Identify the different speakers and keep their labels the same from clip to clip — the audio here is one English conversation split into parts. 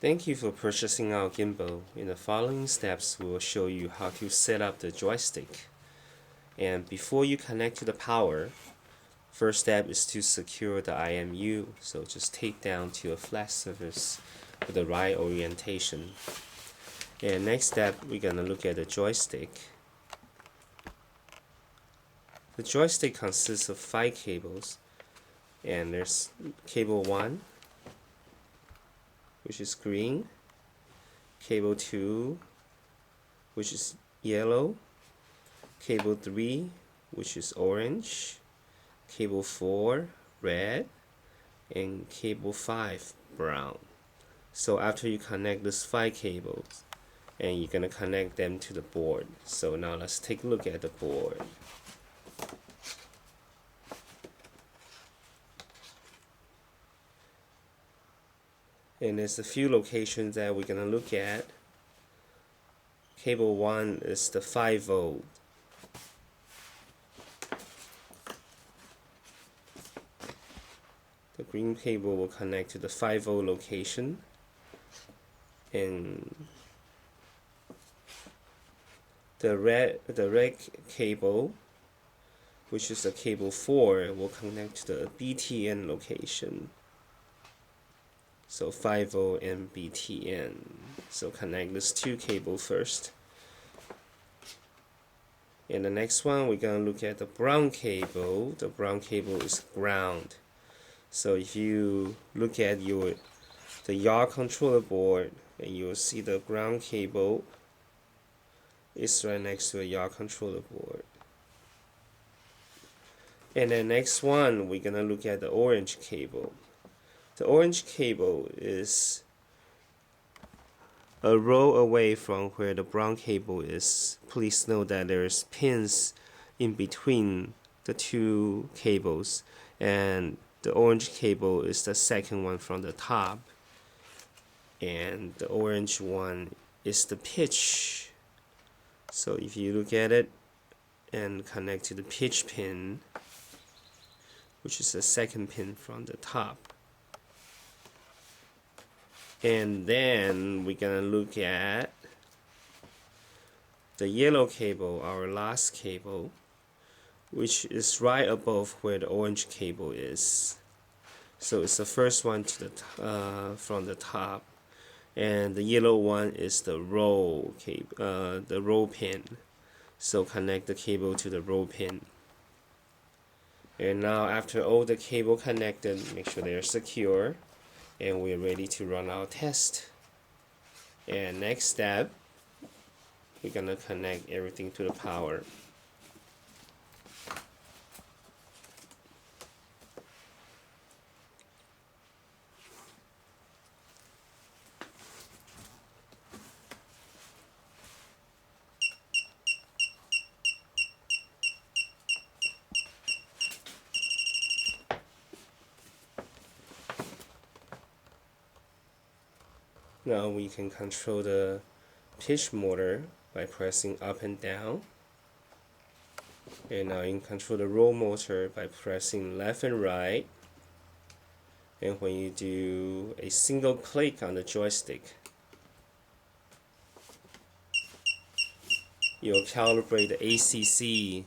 Speaker 1: Thank you for purchasing our gimbal. In the following steps, we will show you how to set up the joystick. And before you connect to the power, first step is to secure the IMU. So just take down to a flat surface with the right orientation. And next step, we're going to look at the joystick. The joystick consists of 5 cables. And there's cable 1, which is green, cable 2, which is yellow, cable 3, which is orange, cable 4, red, and cable 5, brown. So after you connect these 5 cables, and you're going to connect them to the board. So now let's take a look at the board. And there's a few locations that we're going to look at. Cable 1 is the 5 volt. The green cable will connect to the 5 volt location. And the red cable, which is the cable 4, will connect to the BTN location. So 5 volt and BTN. So connect this 2 cable first. And the next one, we're going to look at the brown cable. The brown cable is ground. So if you look at the yaw controller board, and you'll see the ground cable is right next to the yaw controller board. And the next one, we're going to look at the orange cable. The orange cable is a row away from where the brown cable is. Please note that there's pins in between the 2 cables, and the orange cable is the second one from the top, and the orange one is the pitch. So if you look at it and connect to the pitch pin, which is the second pin from the top. And then we're going to look at the yellow cable, our last cable, which is right above where the orange cable is. So it's the first one to from the top, and the yellow one is the roll cable, the roll pin. So connect the cable to the roll pin. And now after all the cable connected, make sure they're secure. And we're ready to run our test. And next step, we're gonna connect everything to the power. Now we can control the pitch motor by pressing up and down. And now you can control the roll motor by pressing left and right. And when you do a single click on the joystick, you'll calibrate the ACC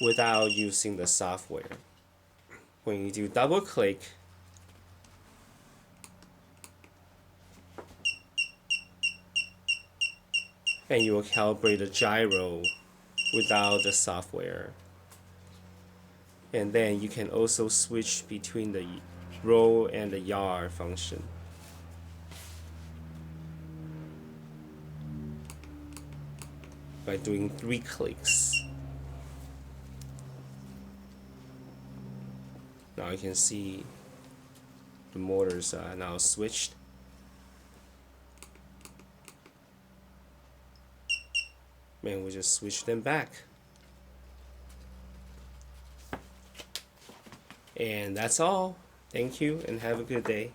Speaker 1: without using the software. When you do double click, and you will calibrate the gyro without the software. And then you can also switch between the roll and the yaw function. By doing 3 clicks. Now you can see the motors are now switched. And we just switch them back. And that's all. Thank you and have a good day.